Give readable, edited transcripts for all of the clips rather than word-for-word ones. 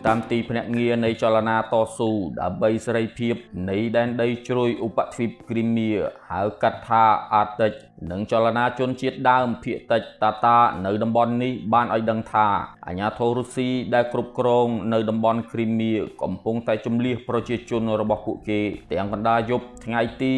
តាមទីភ្នាក់ងារនៃចលនាតស៊ូដើម្បីសេរីភាពនៃដែនដីជ្រោយឧបទ្វីបគ្រីមៀហៅកាត់ថាអាតិចនិងចលនាជនជាតិដើមភាគតិចតាតានៅតំបន់នេះបានឲ្យដឹងថាអាញាធររុស្ស៊ីដែលគ្រប់គ្រងនៅតំបន់គ្រីមៀកំពុងតែជម្លៀសប្រជាជនរបស់ពួកគេទាំងកណ្ដាលយប់ថ្ងៃទី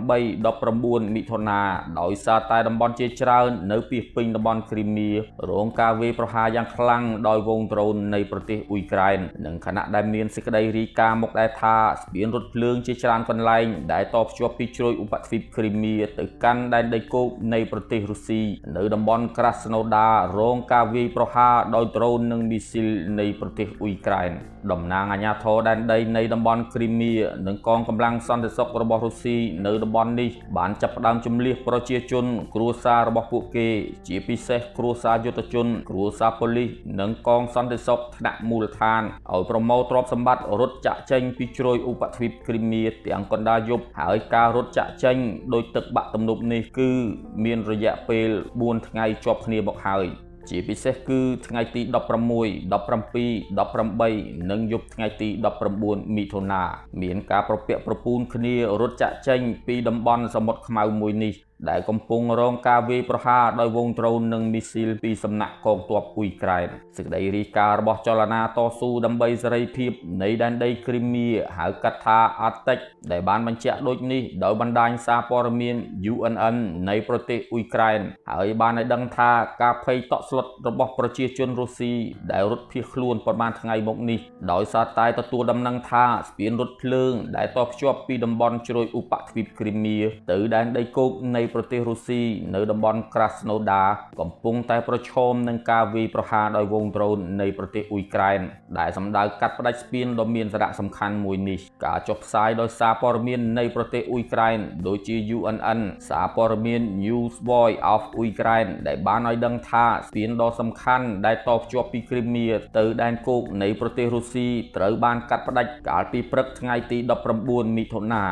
18-19មិថុនាដោយសារតែតំបន់ជាច្រើននៅពាសពេញតំបន់គ្រីមៀរងការវាយប្រហារយ៉ាងខ្លាំងដោយវងដ្រូននៃប្រទេសអ៊ុយក្រែននិងខណៈដែលមានសេចក្តីរាយការណ៍មកដែរថាស្ពានរថភ្លើងជាច្រើនកន្លែងដែលតភ្ជាប់ពីជ្រោយឧបទ្វីបគ្រីមៀទៅកាន់ដែនដីគោកនៃប្រទេសរុស្ស៊ីនៅតំបន់ក្រាស្នូដារងការវាយប្រហារដោយដ្រូននិងមីស៊ីលនៃប្រទេសអ៊ុយក្រែនតំណាងអាជ្ញាធរដែនដីនៃតំបន់គ្រីមៀនិងកងកម្លាំងសន្តិសុខរបស់រុស្ស៊ីនៅតំបន់នេះបានចាប់ផ្ដើមជម្លៀសប្រជាជនគ្រួសាររបស់ពួកគេជាពិសេសគ្រួសារយុទ្ធជនគ្រួសារប៉ូលីសនិងកងសន្តិសុខថ្នាក់មូលដ្ឋានឲ្យប្រមូលទ្រព្យសម្បត្តិរត់ចាក់ចេញពីជ្រោយឧបទ្វីបគ្រីមៀទាំងកណ្ដាលយប់ហើយការរត់ចាក់ចេញដោយទឹកបាក់ទំនប់នេះគឺមានរយៈពេល4ថ្ងៃជាប់គ្នាមកហើយជាពិសេសគឺថ្ងៃទី16, 17, 18និងយប់ថ្ងៃទី19មិថុនាមានការប្រពាក់ប្រពូនគ្នារត់ចាក់ចេញពីតំបន់សមុទ្រខ្មៅមួយនេះដែលកំពុងរងការវាយប្រហារដោយវងដ្រូននិងមីស៊ីលពីសំណាក់កងទ័ពអ៊ុយក្រែនសេចក្តីរាយការណ៍របស់ចលនាតស៊ូដើម្បីសេរីភាពនៃដែនដីគ្រីមៀហៅកាត់ថាអាតិចដែលបានបញ្ជាក់ដូចនេះដោយបណ្ដាញសារព័ត៌មាន UNN នៃប្រទេសអ៊ុយក្រែនហើយបានឲ្យដឹងថាការភ័យតក់ស្លុតរបស់ប្រជាជនរុស្ស៊ីដែលរត់ភៀសខ្លួនប្រមាណថ្ងៃមកនេះដោយសារតែទទួលដំណឹងថាស្ពានរថភ្លើងដែលតភ្ជាប់ពីតំបន់ជ្រោយឧបទ្វីបគ្រីមៀទៅដែនដីគោកនៃប្រទេសរុស្ស៊ីនៅតំបន់ក្រាស្នូដាកំពុងតែប្រឈមនឹងការវាយប្រហារដោយវងដ្រូននៃប្រទេសអ៊ុយក្រែនដែលសម្ដៅកាត់ផ្តាច់ស្ពានដ៏មានសារៈសំខាន់មួយនេះការចុះផ្សាយដោយសារព័ត៌មាននៃប្រទេសអ៊ុយក្រែនដូចជា UNN សារព័ត៌មាន News Voice of Ukraine ដែលបានឲ្យដឹងថាស្ពានដ៏សំខាន់ដែលតភ្ជាប់ពីគ្រីមៀទៅដែនគោកនៃប្រទេសរុស្ស៊ីត្រូវបានកាត់ផ្តាច់កាលពីព្រឹកថ្ងៃទី19មិថុនា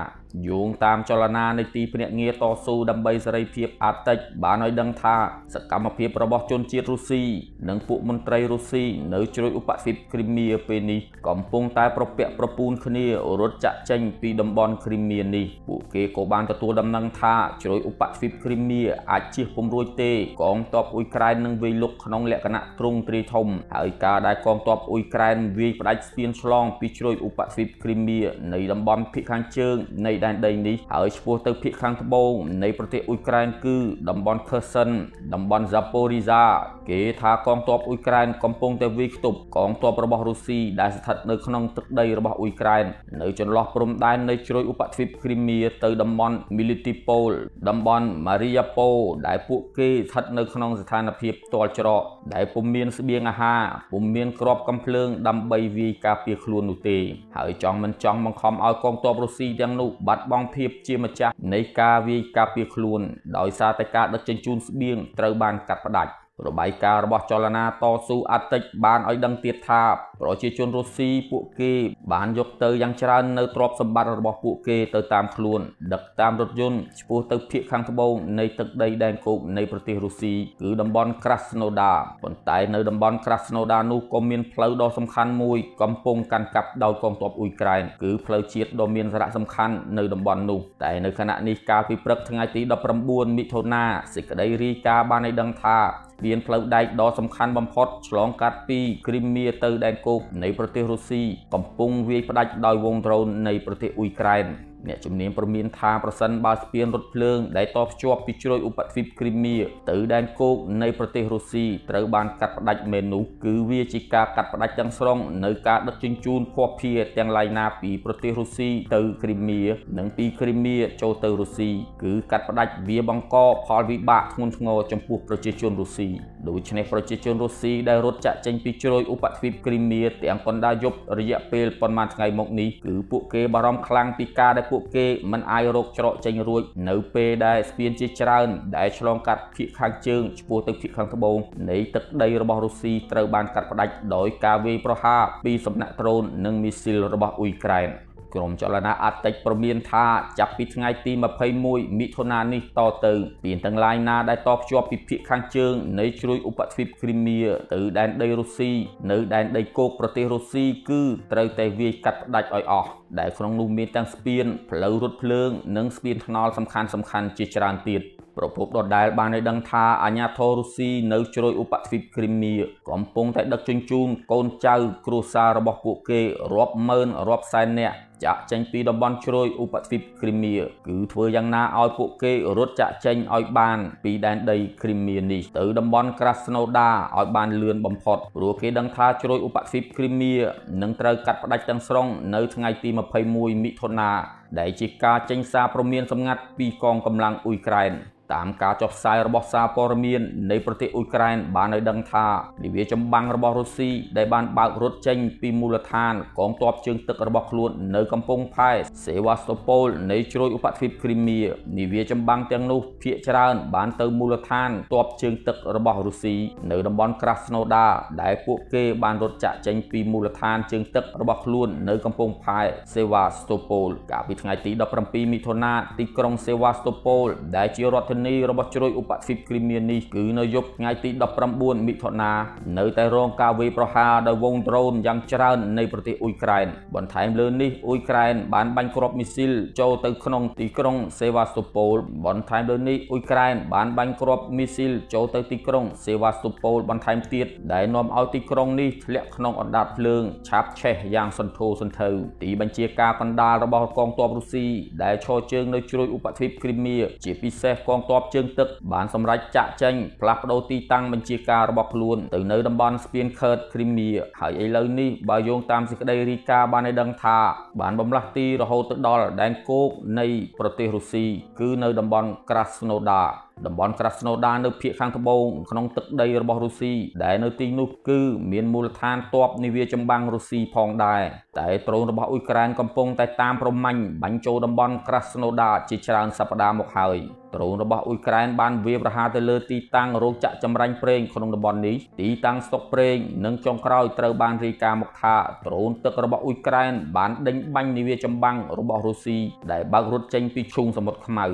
យោងតាមចលនានៃទីភ្នាក់ងារតស៊ូដើម្បីសេរីភាពអាតិចបានឲ្យដឹងថាសកម្មភាពរបស់ជនជាតិរុស្ស៊ីនិងពួកមន្ត្រីរុស្ស៊ីនៅជ្រោយឧបទ្វីបគ្រីមៀពេលនេះកំពុងតែប្រពាក់ប្រពូនគ្នារត់ចាក់ចេញពីតំបន់គ្រីមៀនេះពួកគេក៏បានទទួលដំណឹងថាជ្រោយឧបទ្វីបគ្រីមៀអាចជៀសពុំរួចទេកងទ័ពអ៊ុយក្រែននឹងវាយលុកក្នុងលក្ខណៈទ្រង់ទ្រាយធំហើយការដែលកងទ័ពអ៊ុយក្រែនវាយផ្ដាច់ស្ពានឆ្លងពីជ្រោយឧបទ្វីបគ្រីមៀនៃតំបន់ភាគខាងជើងនៃដែនដីនេះហើយឆ្ពោះទៅភាគខាងត្បូងនៃប្រទេសអ៊ុយក្រែនគឺតំបន់ខឺសិនតំបន់ហ្សាប៉ូរីហ្សាគេថាកងទ័ពអ៊ុយក្រែនកំពុងតែវាយខ្ទប់កងទ័ពរបស់រុស្ស៊ីដែលស្ថិតនៅក្នុងទឹកដីរបស់អ៊ុយក្រែននៅចន្លោះព្រំដែននៃជ្រោយឧបទ្វីបគ្រីមៀទៅតំបន់មីលីទីប៉ូលតំបន់ម៉ារីយ៉ាប៉ូដែលពួកគេស្ថិតនៅក្នុងស្ថានភាពផ្ទាល់ច្រកដែលពុំមានស្បៀងអាហារពុំមានគ្រាប់កាំភ្លើងដើម្បីវាយការពារខ្លួននោះទេហើយចង់មិនចង់បង្ខំឲ្យកងទ័ពរុស្ស៊ីទាំងនោះបាត់បង់ភាពជាម្ចាស់នៃការវាយការពារខ្លួនដោយសារតែការដឹកជញ្ជូនស្បៀងត្រូវបានកាត់ផ្តាច់របាយការណ៍របស់ចលនាតស៊ូអាតិចបានឲ្យដឹងទៀតថាប្រជាជនរុស្ស៊ីពួកគេបានយកទៅយ៉ាងច្រើននៅទ្រព្យសម្បត្តិរបស់ពួកគេទៅតាមខ្លួនដឹកតាមរថយន្តឆ្ពោះទៅភាគខាងត្បូងនៃទឹកដីដែនគោកនៃប្រទេសរុស្ស៊ីគឺតំបន់ក្រាស្នូដាប៉ុន្តែនៅតំបន់ក្រាស្នូដានោះក៏មានផ្លូវដ៏សំខាន់មួយកំពុងកាន់កាប់ដោយកងទ័ពអ៊ុយក្រែនគឺផ្លូវជាតិដ៏មានសារៈសំខាន់នៅតំបន់នោះតែនៅខណៈនេះកាលពីព្រឹកថ្ងៃទី19មិថុនាសេចក្តីរាយការណ៍បានឲ្យដឹងថាមានផ្លូវដែកដ៏សំខាន់បំផុតឆ្លងកាត់ពីគ្រីមៀទៅដែនគោកនៃប្រទេសរុស្ស៊ីកំពុងវាយផ្ដាច់ដោយវងដ្រូននៃប្រទេសអ៊ុយក្រែនអ្នកជំនាញព្រមានថាប្រសិនបើស្ពានរថភ្លើងដែលតភ្ជាប់ពីជ្រោយឧបទ្វីបគ្រីមៀទៅដែនគោកនៃប្រទេសរុស្ស៊ីត្រូវបានកាត់ផ្ដាច់មែននោះគឺវាជាការកាត់ផ្ដាច់ទាំងស្រុងនៅការដឹកជញ្ជូនភស្តុភារទាំងឡាយណាពីប្រទេសរុស្ស៊ីទៅគ្រីមៀនិងពីគ្រីមៀចូលទៅរុស្ស៊ីគឺកាត់ផ្ដាច់វាបង្កផលវិបាកធ្ងន់ធ្ងរចំពោះប្រជាជនរុស្ស៊ីដូច្នេះប្រជាជនរុស្ស៊ីដែលរត់ចាក់ចេញពីជ្រោយឧបទ្វីបគ្រីមៀទាំងកណ្ដាលយប់រយៈពេលប៉ុន្មានថ្ងៃមកនេះគឺពួកគេបារម្ភខ្លាំងពីការដែលពួកគេមិនអាចរកច្រកចេញរួចនៅពេលដែលស្ពានជាច្រើនដែលឆ្លងកាត់ភាគខាងជើងឆ្ពោះទៅភាគខាងត្បូងនៃទឹកដីរបស់រុស្ស៊ីត្រូវបានកាត់ផ្ដាច់ដោយការវាយប្រហារពីសំណាក់ដ្រូននិងមីស៊ីលរបស់អ៊ុយក្រែន ក្រុមចលនាអាតតិចព្រមានថាចាប់ពីថ្ងៃទី21មិថុនានេះតទៅស្ពានទាំងឡាយណាដែលតភ្ជាប់ពីភាគខាងជើងនៃជ្រោយឧបទ្វីបគ្រីមៀទៅដែនដីរុស្ស៊ីនៅដែនដីគោកប្រទេសរុស្ស៊ីគឺត្រូវតែវាយកាត់ផ្ដាច់ឲ្យអស់ដែលក្នុងនោះមានទាំងស្ពានផ្លូវរថភ្លើងនិងស្ពានថ្នល់សំខាន់ៗជាច្រើនទៀតប្រពន្ធដដែលបានឲ្យដឹងថាអាញាធររុស្ស៊ីនៅជ្រោយឧបទ្វីបគ្រីមៀកំពុងតែដឹកជញ្ជូនកូនចៅគ្រួសាររបស់ពួកគេរាប់ម៉ឺនរាប់សែននាក់ចាក់ចេញពីតំបន់ជ្រោយឧបទ្វីបគ្រីមៀគឺធ្វើយ៉ាងណាឲ្យពួកគេរត់ចាក់ចេញឲ្យបានពីដែនដីគ្រីមៀនេះទៅតំបន់ក្រាស្នូដាឲ្យបានលឿនបំផុតព្រោះគេដឹងថាជ្រោយឧបទ្វីបគ្រីមៀនឹងត្រូវកាត់ផ្ដាច់ទាំងស្រុងនៅថ្ងៃទី21មិថុនាដែលជាការចេញសារព្រមានសម្ងាត់ពីកងកម្លាំងអ៊ុយក្រែនតាមការចុះផ្សាយរបស់សារព័ត៌មាននៃប្រទេសអ៊ុយក្រែនបានឲ្យដឹងថានាវាចម្បាំងរបស់រុស្ស៊ីដែលបានបើករត់ចេញពីមូលដ្ឋានកងទ័ពជើងទឹករបស់ខ្លួននៅកំពង់ផែសេវ៉ាស្តូប៉ូលនៃជ្រោយឧបទ្វីបគ្រីមៀនាវាចម្បាំងទាំងនោះភាគច្រើនបានទៅមូលដ្ឋានទ័ពជើងទឹករបស់រុស្ស៊ីនៅតំបន់ក្រាស្នូដាដែលពួកគេបានរត់ចាក់ចេញពីមូលដ្ឋានជើងទឹករបស់ខ្លួននៅកំពង់ផែសេវ៉ាស្តូប៉ូលកាលពីថ្ងៃទី17មិថុនាទីក្រុងសេវ៉ាស្តូប៉ូលដែលជារដ្ឋរបស់ជ្រោយឧបទ្វីបគ្រីមៀនេះគឺនៅយប់ថ្ងៃទី19មិថុនានៅតែរងការវាយប្រហារដោយវងដ្រូនយ៉ាងច្រើននៃប្រទេសអ៊ុយក្រែនបន្ថែមលើនេះអ៊ុយក្រែនបានបាញ់គ្រាប់មីស៊ីលចូលទៅក្នុងទីក្រុងសេវ៉ាស្តូប៉ូលបន្ថែមលើនេះអ៊ុយក្រែនបានបាញ់គ្រាប់មីស៊ីលចូលទៅទីក្រុងសេវ៉ាស្តូប៉ូលបន្ថែមទៀតដែលនាំឲ្យទីក្រុងនេះធ្លាក់ក្នុងអណ្ដាតភ្លើងឆាបឆេះយ៉ាងសន្ធោសន្ធៅទីបញ្ជាការកណ្ដាលរបស់កងទ័ពរុស្ស៊ីដែលឈរជើងនៅជ្រោយឧបទ្វីបគ្រីមៀជាពិសេសកងទ័ពជើងទឹកបានសម្រេចចាក់ចេញផ្លាស់ប្ដូរទីតាំងបញ្ជាការរបស់ខ្លួនទៅនៅតំបន់ស្ពានខឺតគ្រីមៀហើយឥឡូវនេះបើយោងតាមសេចក្តីរាយការណ៍បានឲ្យដឹងថាបានបំលាស់ទីរហូតទៅដល់ដែនគោកនៃប្រទេសរុស្ស៊ីគឺនៅតំបន់ក្រាស្នូដាតំបន់ក្រាស្នូដានៅភាគខាងត្បូងក្នុងទឹកដីរបស់រុស្ស៊ីដែលនៅទីនោះគឺមានមូលដ្ឋានទ័ពនាវាចម្បាំងរុស្ស៊ីផងដែរតែដ្រូនរបស់អ៊ុយក្រែនកំពុងតែតាមប្រមាញ់បាញ់ចូលតំបន់ក្រាស្នូដាជាច្រើនសប្តាហ៍មកហើយដ្រូនរបស់អ៊ុយក្រែនបានវាយប្រហារទៅលើទីតាំងរោងចក្រចម្រាញ់ប្រេងក្នុងតំបន់នេះទីតាំងស្តុកប្រេងនិងចុងក្រោយត្រូវបានរាយការណ៍មកថាដ្រូនទឹករបស់អ៊ុយក្រែនបានដេញបាញ់នាវាចម្បាំងរបស់រុស្ស៊ីដែលបើករត់ចេញពីឈូងសមុទ្រខ្មៅ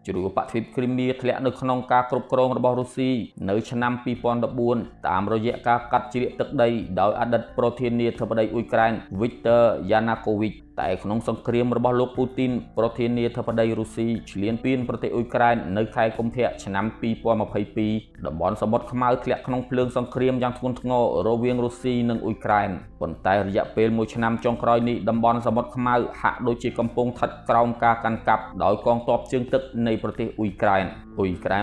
ជ្រោយឧបទ្វីបគ្រីមៀធ្លាក់នៅក្នុងការគ្រប់គ្រងរបស់រុស្ស៊ីនៅឆ្នាំ2014តាមរយៈការកាត់ជ្រៀកទឹកដីដោយអតីតប្រធានាធិបតីអ៊ុយក្រែន Viktor Yanukovych តែក្នុងសង្គ្រាមរបស់លោកពូទីនប្រធានាធិបតីរុស្ស៊ីឈ្លានពានប្រទេសអ៊ុយក្រែននៅខែកុម្ភៈឆ្នាំ2022តំបន់សមុទ្រខ្មៅធ្លាក់ក្នុងភ្លើងសង្គ្រាមយ៉ាងធ្ងន់ធ្ងររវាងរុស្ស៊ីនិងអ៊ុយក្រែនប៉ុន្តែរយៈពេល1ឆ្នាំចុងក្រោយនេះតំបន់សមុទ្រខ្មៅហាក់ដូចជាកំពុងស្ថិតក្រោមការកាន់កាប់ដោយកងទ័ពជើងទឹកនៃប្រទេសអ៊ុយក្រែន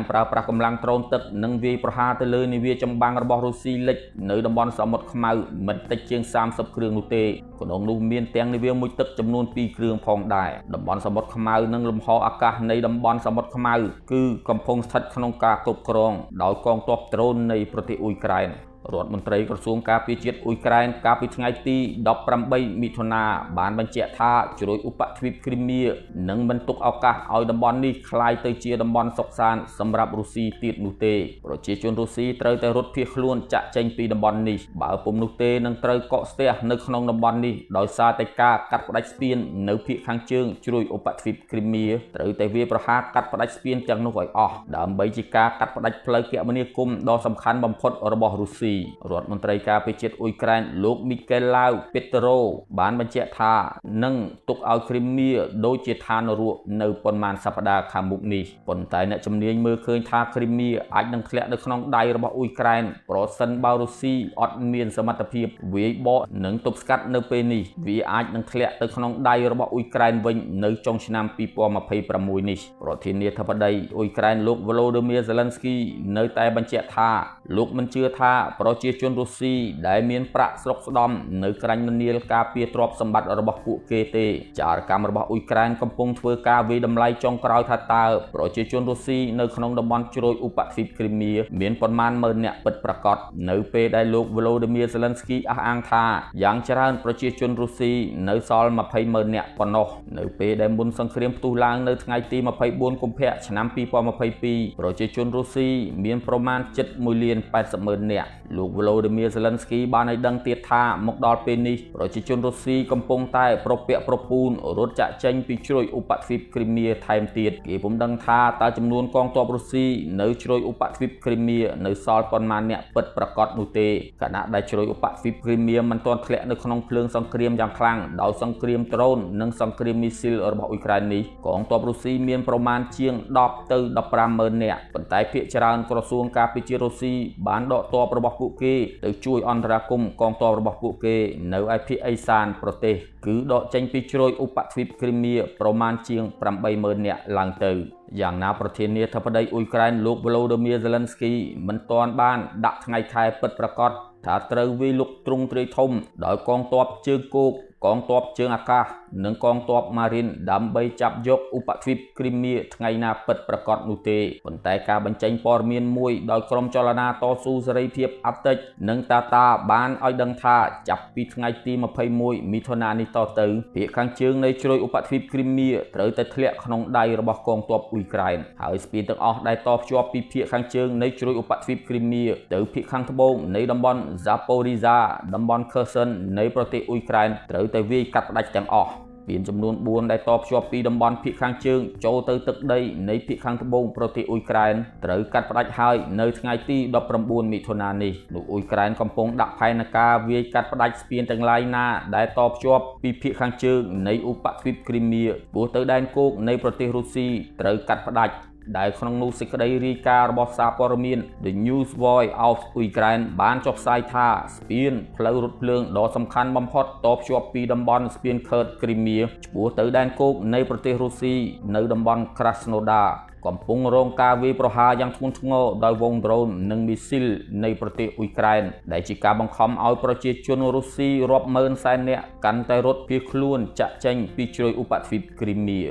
ប្រើប្រាស់កម្លាំងដ្រូនទឹកនិងវាយប្រហារទៅលើនាវាចម្បាំងរបស់រុស្ស៊ីលិចនៅតំបន់សមុទ្រខ្មៅមិនតិចជាង30គ្រឿងនោះទេក្នុងនោះមានទាំងនាវាមួយទឹកចំនួន2គ្រឿងផងដែរតំបន់សមុទ្រខ្មៅនិងលំហអាកាសនៃតំបន់សមុទ្រខ្មៅគឺកំពុងស្ថិតក្នុងការគ្រប់គ្រងដោយកងទ័ពដ្រូននៃប្រទេសអ៊ុយក្រែនរដ្ឋមន្ត្រីក្រសួងការពារជាតិអ៊ុយក្រែនកាលពីថ្ងៃទី18មិថុនាបានបញ្ជាក់ថាជ្រោយឧបទ្វីបគ្រីមៀនឹងមិនទុកឱកាសឲ្យតំបន់នេះក្លាយទៅជាតំបន់សុខសាន្តសម្រាប់រុស្ស៊ីទៀតនោះទេប្រជាជនរុស្ស៊ីត្រូវតែរត់ភៀសខ្លួនចាក់ចេញពីតំបន់នេះបើពុំនោះទេនឹងត្រូវកកស្ទះនៅក្នុងតំបន់នេះដោយសារតែការកាត់ផ្ដាច់ស្ពាននៅភាគខាងជើងជ្រោយឧបទ្វីបគ្រីមៀត្រូវតែវាប្រហារកាត់ផ្ដាច់ស្ពានទាំងនោះឲ្យអស់ដើម្បីជាការកាត់ផ្ដាច់ផ្លូវគមនាគមន៍ដ៏សំខាន់បំផុតរបស់រុស្ស៊ីរដ្ឋមន្ត្រីការពារជាតិអ៊ុយក្រែនលោកមីកេឡាវពេត្រូបានបញ្ជាក់ថានឹងទុកឲ្យគ្រីមៀដូចជាឋាននរកនៅប៉ុន្មានសប្តាហ៍ខាងមុខនេះប៉ុន្តែអ្នកជំនាញមើលឃើញថាគ្រីមៀអាចនឹងធ្លាក់នៅក្នុងដៃរបស់អ៊ុយក្រែនប្រសិនបើរុស្ស៊ីអត់មានសមត្ថភាពវាយបកនិងទប់ស្កាត់នៅពេលនេះវាអាចនឹងធ្លាក់ទៅក្នុងដៃរបស់អ៊ុយក្រែនវិញនៅចុងឆ្នាំ2026នេះប្រធានាធិបតីអ៊ុយក្រែនលោក Volodymyr Zelensky នៅតែបញ្ជាក់ថាលោកមិនជឿថាប្រជាជនរុស្ស៊ីដែលមានប្រាក់ស្រុកស្ដំនៅក្រាញ់មនាលការពារទ្រព្យសម្បត្តិរបស់ពួកគេទេចារកម្មរបស់អ៊ុយក្រែនកំពុងធ្វើការវាយតម្លៃចុងក្រោយថាតើប្រជាជនរុស្ស៊ីនៅក្នុងតំបន់ជ្រោយឧបទ្វីបគ្រីមៀមានប៉ុន្មានម៉ឺនអ្នកពិតប្រាកដនៅពេលដែលលោក Volodymyr Zelensky អះអាងថាយ៉ាងច្រើនប្រជាជនរុស្ស៊ីនៅសល់20ម៉ឺនអ្នកប៉ុណ្ណោះនៅពេលដែលមុនសង្គ្រាមផ្ទុះឡើងនៅថ្ងៃទី24កុម្ភៈឆ្នាំ2022ប្រជាជនរុស្ស៊ីមានប្រមាណជិត1លាន 80,000 នាក់លោក Volodymyr Zelensky បានឲ្យដឹងទៀតថាមកដល់ពេលនេះប្រជាជនរុស្ស៊ីកំពុងតែប្រពាក់ប្រពូនរត់ចាក់ចេញពីជ្រោយឧបទ្វីបគ្រីមៀថែមទៀតគេពុំដឹងថាតើចំនួនកងទ័ពរុស្ស៊ីនៅជ្រោយឧបទ្វីបគ្រីមៀនៅសល់ប៉ុន្មានអ្នកពិតប្រាកដនោះទេខណៈដែលជ្រោយឧបទ្វីបគ្រីមៀមិនទាន់ធ្លាក់នៅក្នុងភ្លើងសង្គ្រាមយ៉ាងខ្លាំងដោយសង្គ្រាមដ្រូននិងសង្គ្រាមមីស៊ីលរបស់អ៊ុយក្រែននេះកងទ័ពរុស្ស៊ីមានប្រមាណជាង10ទៅ15,000 នាក់ប៉ុន្តែភាគច្រើនក្រសួងការពារជាតិរុស្ស៊ីបានដកទ័ពរបស់ពួកគេទៅជួយអន្តរាគមន៍កងទ័ពរបស់ពួកគេនៅឯភាគឦសានប្រទេសគឺដកចេញពីជ្រោយឧបទ្វីបគ្រីមៀប្រមាណជាង80,000 នាក់ឡើងទៅយ៉ាងណាប្រធានាធិបតីអ៊ុយក្រែនលោក Volodymyr Zelensky មិនទាន់បានដាក់ថ្ងៃខែពិតប្រាកដថាត្រូវវាយលុកទ្រង់ទ្រាយធំដោយកងទ័ពជើងគោកកងទ័ពជើងអាកាសនិងកងទ័ពម៉ារីនដើម្បីចាប់យកឧបទ្វីបគ្រីមៀថ្ងៃណាពិតប្រាកដនោះទេប៉ុន្តែការបញ្ចេញព័ត៌មានមួយដោយក្រុមចលនាតស៊ូសេរីភាពអាប់តិចនិងតាតាបានឲ្យដឹងថាចាប់ពីថ្ងៃទី21មិថុនានេះតទៅភាគខាងជើងនៃជ្រោយឧបទ្វីបគ្រីមៀត្រូវតែធ្លាក់ក្នុងដៃរបស់កងទ័ពអ៊ុយក្រែនហើយស្ពានទាំងអស់ដែលតភ្ជាប់ពីភាគខាងជើងនៃជ្រោយឧបទ្វីបគ្រីមៀទៅភាគខាងត្បូងនៃតំបន់ Zaporizhzhia តំបន់ Kherson នៃប្រទេសអ៊ុយក្រែនត្រូវតែវាយកាត់ផ្ដាច់ទាំងអស់មានចំនួន4ដែលតភ្ជាប់ពីតំបន់ភាគខាងជើងចូលទៅទឹកដីនៃភាគខាងត្បូងប្រទេសអ៊ុយក្រែនត្រូវកាត់ផ្ដាច់ហើយនៅថ្ងៃទី19មិថុនានេះលោកអ៊ុយក្រែនកំពុងដាក់ផែនការវាយកាត់ផ្ដាច់ស្ពានទាំងឡាយណាដែលតភ្ជាប់ពីភាគខាងជើងនៃឧបទ្វីបគ្រីមៀឆ្ពោះទៅដែនគោកនៃប្រទេសរុស្ស៊ីត្រូវកាត់ផ្ដាច់ដែលក្នុងនោះសេចក្តីរាយការណ៍របស់សារព័ត៌មាន The News Voice of Ukraine បានចុះផ្សាយថាស្ពានផ្លូវរថភ្លើងដ៏សំខាន់បំផុតតភ្ជាប់ពីតំបន់ស្ពានខឺតគ្រីមៀឆ្ពោះទៅដែនគោកនៃប្រទេសរុស្ស៊ីនៅតំបន់ Krasnodar កំពុងរងការវាយប្រហារយ៉ាងធ្ងន់ធ្ងរដោយវងដ្រូននិងមីស៊ីលនៃប្រទេសអ៊ុយក្រែនដែលជាការបង្ខំឲ្យប្រជាជនរុស្ស៊ីរាប់ម៉ឺនសែននាក់កាន់តែរត់ភៀសខ្លួនចាក់ចេញពីជ្រោយឧបទ្វីបគ្រីមៀ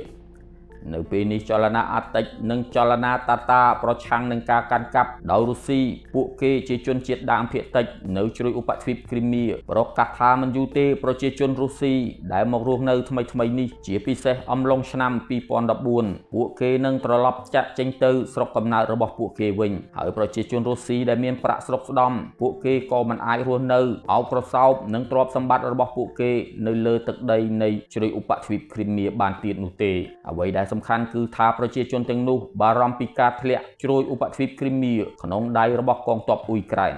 នៅពេលនេះចលនាអាតិចនិងចលនាតាតាប្រឆាំងនឹងការកាន់កាប់ដោយរុស្ស៊ីពួកគេជាជនជាតិដើមភាគតិចនៅជ្រោយឧបទ្វីបគ្រីមៀប្រកាសថាមិនយូរទេប្រជាជនរុស្ស៊ីដែលមករស់នៅថ្មីនេះជាពិសេសអំឡុងឆ្នាំ2014ពួកគេនឹងត្រឡប់ចាក់ចេញទៅស្រុកកំណើតរបស់ពួកគេវិញហើយប្រជាជនរុស្ស៊ីដែលមានប្រាក់ស្រុកស្ដំពួកគេក៏មិនអាចរស់នៅអោបក្រសោបនិងទ្រព្យសម្បត្តិរបស់ពួកគេនៅលើទឹកដីនៃជ្រោយឧបទ្វីបគ្រីមៀបានទៀតនោះទេអ្វីដែលសំខាន់គឺថាប្រជាជនទាំងនោះបារម្ភពីការធ្លាក់ជ្រោយឧបទ្វីបគ្រីមៀក្នុងដៃរបស់កងទ័ពអ៊ុយក្រែន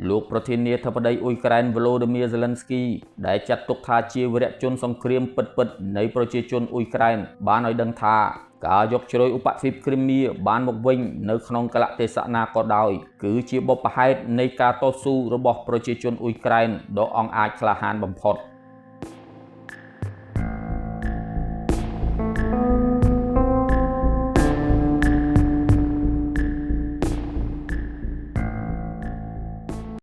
លោកប្រធានាធិបតីអ៊ុយក្រែន Volodymyr Zelensky ដែលចាត់ទុកថាជាវីរៈជនសង្គ្រាមពិតៗនៃប្រជាជនអ៊ុយក្រែនបានឲ្យដឹងថាការយកជ្រោយឧបទ្វីបគ្រីមៀបានមកវិញនៅក្នុងកលៈទេសៈណាក៏ដោយគឺជាបុព្វហេតុនៃការតស៊ូរបស់ប្រជាជនអ៊ុយក្រែនដ៏អង់អាចក្លាហានបំផុត